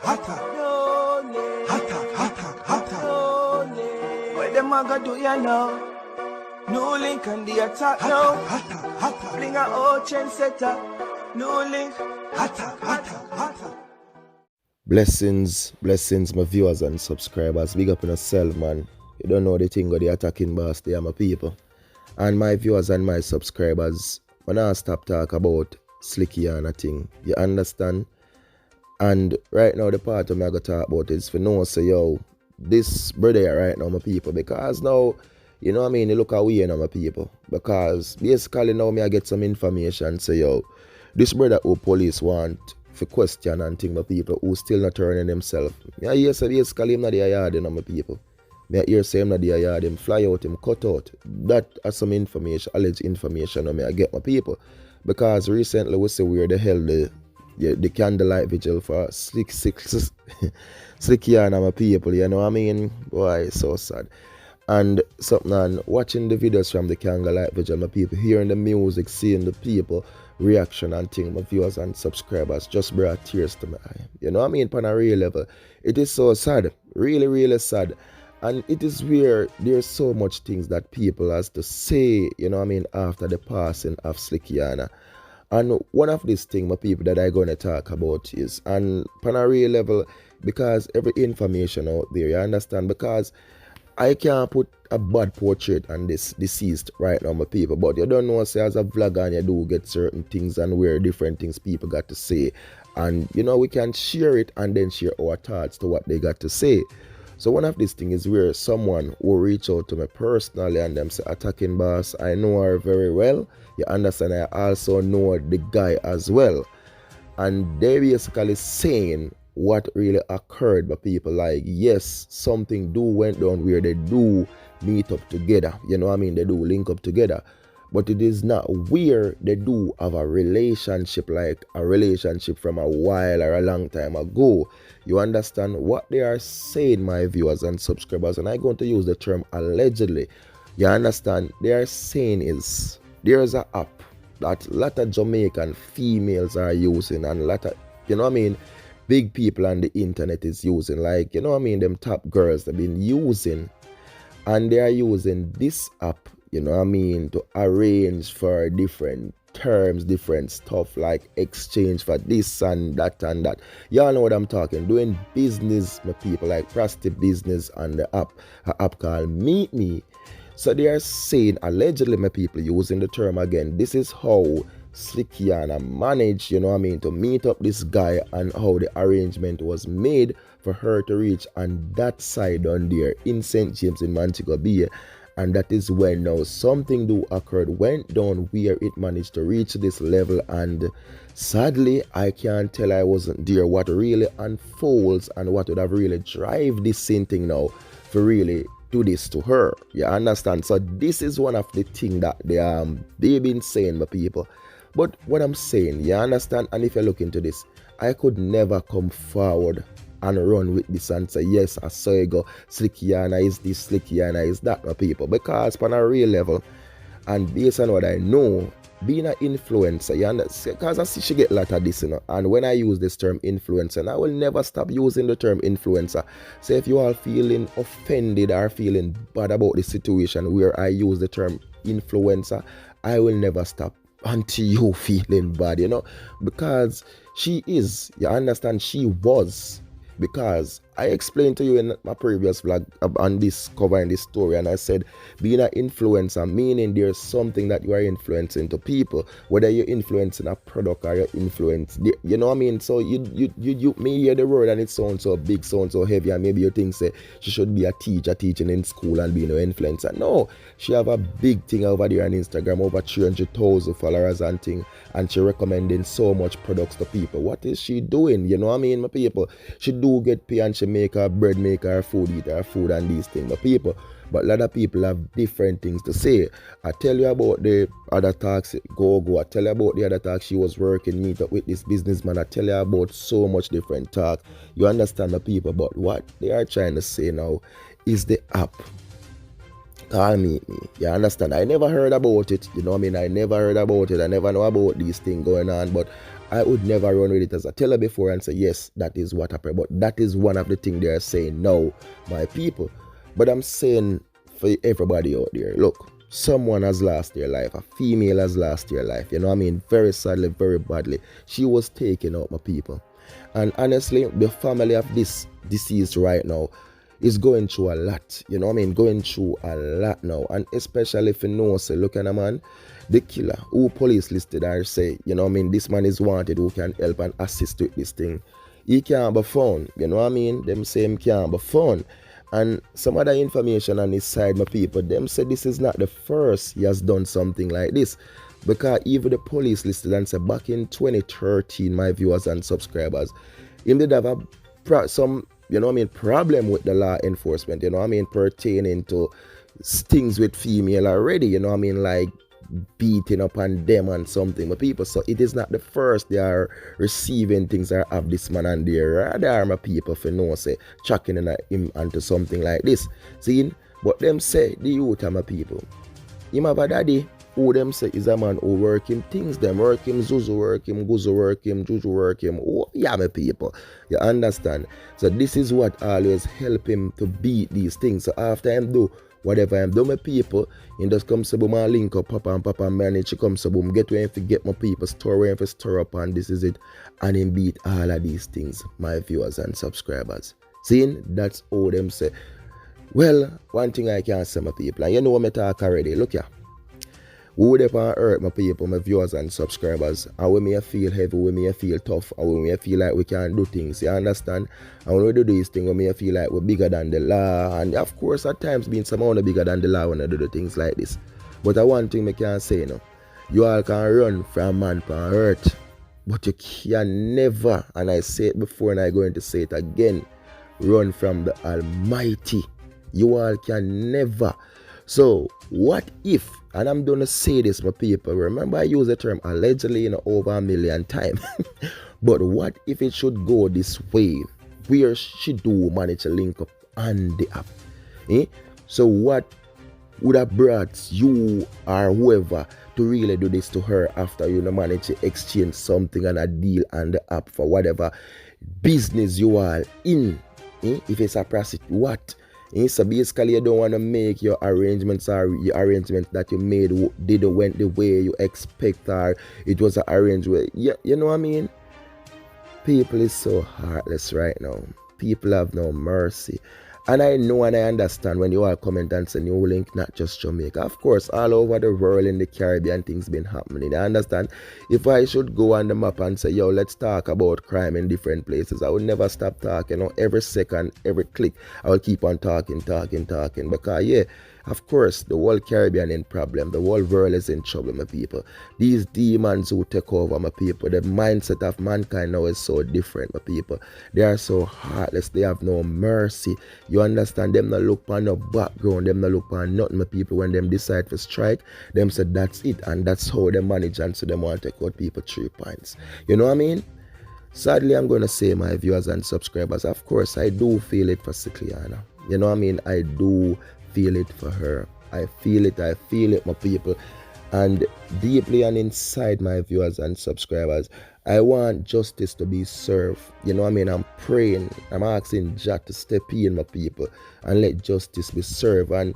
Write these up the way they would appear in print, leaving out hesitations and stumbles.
What them a go do ya now? NEWLINK and the attack now. Bring a old trendsetter. NEWLINK. Blessings, my viewers and subscribers. Big up in yourself, man. You don't know the thing of the attacking boss, they are my people. And my viewers and my subscribers, when I stop talk about Slickiana thing, you understand? And right now the part I'm going to talk about is for no say, yo, this brother right now, my people, because now, you know what I mean, you look away now, my people. Because basically now I get some information, say, yo, this brother who police want for question and thing, my people, who still not turning themselves. I hear say basically him not the yard, you know, my people. I hear say him not the yard, him fly out, him cut out. That is some information, alleged information I get, my people. Because recently we say where the hell the candlelight vigil for Slickiana, my people, you know what I mean? Boy, it's so sad. And something on watching the videos from the candlelight vigil, my people, hearing the music, seeing the people reaction and thing, my viewers and subscribers just brought tears to my eye. You know what I mean? On a real level. It is so sad. Really, really sad. And it is where there's so much things that people has to say, you know what I mean, after the passing of Slickiana. And one of these things, my people, that I'm going to talk about is, and on a real level, because every information out there, you understand, because I can't put a bad portrait on this deceased right now, my people, but you don't know, say, as a vlogger, and you do get certain things and where different things people got to say. And, you know, we can share it and then share our thoughts to what they got to say. So one of these things is where someone will reach out to me personally and them say, attacking boss, I know her very well. You understand, I also know the guy as well. And they basically saying what really occurred by people, like, yes, something do went down where they do meet up together. You know what I mean? They do link up together. But it is not where they do have a relationship, like a relationship from a while or a long time ago. You understand what they are saying, my viewers and subscribers, and I'm going to use the term allegedly. You understand? They are saying is there's an app that a lot of Jamaican females are using, and a lot of, you know what I mean, big people on the internet is using, like, you know what I mean, them top girls they've been using, and they are using this app, you know what I mean, to arrange for different terms, different stuff, like exchange for this and that and that. Y'all know what I'm talking, doing business, my people, like prostitute business on the app, an app called Meet Me. So they are saying, allegedly, my people, using the term again, this is how Slickiana managed, you know what I mean, to meet up this guy, and how the arrangement was made for her to reach on that side on there in St. James in Montego Bay. And that is when now something do occurred, went down where it managed to reach this level. And sadly, I can't tell I wasn't there what really unfolds and what would have really drive this same thing now for really do this to her. You understand? So this is one of the things that they've been saying, my people. But what I'm saying, you understand? And if you look into this, I could never come forward and run with this and say, yes, I saw you go, Slickiana is this, Slickiana is that, my people. Because on a real level, and based on what I know, being an influencer, you understand? Because I see she get a lot of this, you know. And when I use this term influencer, and I will never stop using the term influencer. So if you are feeling offended or feeling bad about the situation where I use the term influencer, I will never stop until you feeling bad, you know. Because she is, you understand, she was. Because I explained to you in my previous vlog on this, covering this story, and I said being an influencer, meaning there's something that you are influencing to people, whether you're influencing a product or you're influencing, you know what I mean? So you may hear the word and it sounds so big, sounds so heavy, and maybe you think say she should be a teacher teaching in school and being an influencer. No, she have a big thing over there on Instagram, over 300,000 followers and thing, and she recommending so much products to people. What is she doing? You know what I mean, my people? She do get paid and she make her bread, make her food, eat her food and these things, my people. But a lot of people have different things to say. I tell you about the other talks, go. I tell you about the other talk she was working, meet up with this businessman. I tell you about so much different talk. You understand, the people? But what they are trying to say now is the app Call Me. You understand? I never heard about it. You know what I mean? I never heard about it. I never know about these things going on. But I would never run with it as I tell her before and say, yes, that is what happened. But that is one of the things they are saying now, my people. But I'm saying for everybody out there, look, someone has lost their life. A female has lost their life. You know what I mean? Very sadly, very badly. She was taken out, my people. And honestly, the family of this deceased right now is going through a lot. You know what I mean? Going through a lot now. And especially if you know, say, look at a man, the killer, who police listed and say, you know what I mean, this man is wanted, who can help and assist with this thing. He can't be found. You know what I mean? Them say him can't be found. And some other information on his side, my people, them say this is not the first he has done something like this. Because even the police listed and said back in 2013, my viewers and subscribers, him did have some, you know what I mean, problem with the law enforcement, you know what I mean, pertaining to things with female already, you know what I mean, like beating up on them and something. But people, so it is not the first they are receiving things that have this man on there. There are my people for no say chucking in him onto something like this. See, but them say the youth are my people. Him have a daddy who them say is a man who work him things, them work him, Zuzu work him, Guzu work him, Juju work him. Oh, yeah, my people. You understand? So this is what always help him to beat these things. So after him do whatever I'm doing, my people, he just come say boom and link up, papa and manage, he come say boom, get where him to get my people, store where him to stir up, and this is it. And him beat all of these things, my viewers and subscribers. See, that's all them say. Well, one thing I can say, my people, and you know what I talk already, look here. Who would ever hurt my people, my viewers and subscribers, and when me feel heavy, when me feel tough, and when me feel like we can't do things, you understand? And when we do these things, when me feel like we're bigger than the law, and of course at times being somehow bigger than the law when I do the things like this. But one thing I can say, you all can run from man can hurt, but you can never, and I say it before and I'm going to say it again, run from the Almighty. You all can never. So what if, and I'm going to say this, my people, remember I use the term allegedly over 1 million times, but what if it should go this way, where she do manage to link up on the app? So what would have brought you or whoever to really do this to her after you manage to exchange something and a deal on the app for whatever business you are in? If it's a prostitute, what? So basically you don't want to make your arrangements or your arrangements that you made didn't went the way you expect, or it was an arrangement. Yeah, you know what I mean? People is so heartless right now. People have no mercy. And I know and I understand when you all comment and say NEWLINK, not just Jamaica. Of course, all over the world in the Caribbean, things been happening. I understand. If I should go on the map and say, yo, let's talk about crime in different places, I would never stop talking. Every second, every click, I will keep on talking. Because, yeah, of course, the whole Caribbean in problem. The whole world is in trouble, my people. These demons who take over, my people, the mindset of mankind now is so different, my people. They are so heartless. They have no mercy. You understand? Them not look on no background. Them not look on nothing, my people. When them decide to strike, them say that's it. And that's how they manage. And so them want to take out people 3 points. You know what I mean? Sadly, I'm going to say, my viewers and subscribers, of course, I do feel it for Slickiana. You know what I mean? I do feel it for her. I feel it, my people. And deeply and inside, my viewers and subscribers, I want justice to be served. You know what I mean? I'm praying, I'm asking Jah to step in, my people, and let justice be served. And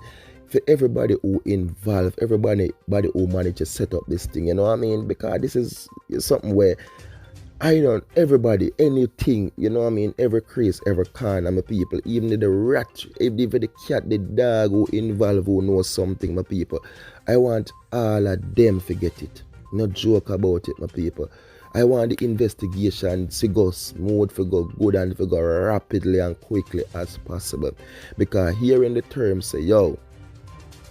for everybody who involved, everybody who managed to set up this thing, you know what I mean? Because this is something where everybody, anything, you know what I mean, every crease, every con of my people, even the rat, even the cat, the dog who involved, who knows something, my people, I want all of them to get it. No joke about it, my people. I want the investigation to go smooth, to go good, and to go rapidly and quickly as possible. Because hearing the term say, yo,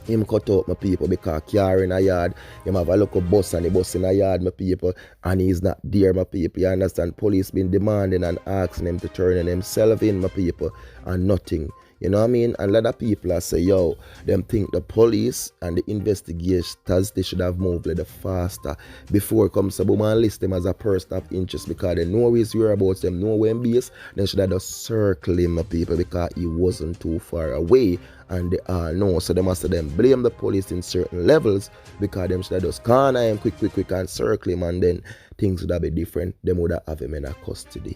him cut out my people because car in a yard, him have a local bus and the bus in a yard, my people, and he's not there, my people. You understand? Police been demanding and asking him to turn himself in, my people, and nothing. You know what I mean? And a lot of people are say, yo, them think the police and the investigators, they should have moved a little faster before it comes to boom and list them as a person of interest, because they know his whereabouts, them know where he is. Then should have just circle him, my people, because he wasn't too far away, and they all know. So they must have them blame the police in certain levels, because them should have just corner him quick and circle him, and then things would have been different. Them would have him in a custody.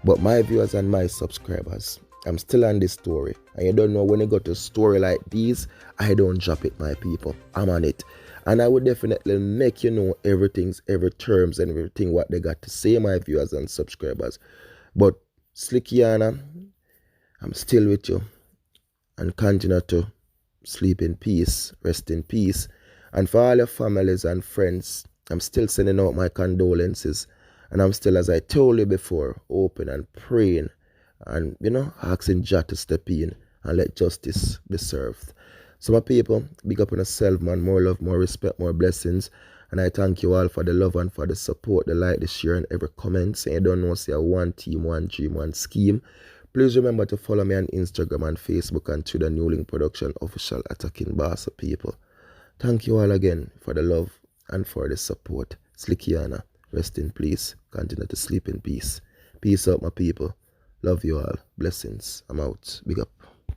But my viewers and my subscribers, I'm still on this story. And you don't know, when you go to a story like these, I don't drop it, my people. I'm on it. And I would definitely make you know every terms and everything what they got to say, my viewers and subscribers. But Slickiana, I'm still with you. And continue to sleep in peace, rest in peace. And for all your families and friends, I'm still sending out my condolences. And I'm still, as I told you before, open and praying and, you know, asking Jah to step in and let justice be served. So my people, big up on yourself, man. More love, more respect, more blessings. And I thank you all for the love and for the support, the like, the share, and every comment. Saying you don't know, say one team, one dream, one scheme. Please remember to follow me on Instagram and Facebook and Twitter, NEWLINK Production Official, Attacking Boss of People. Thank you all again for the love and for the support. Slickiana, rest in peace. Continue to sleep in peace. Peace out, my people. Love you all. Blessings. I'm out. Big up.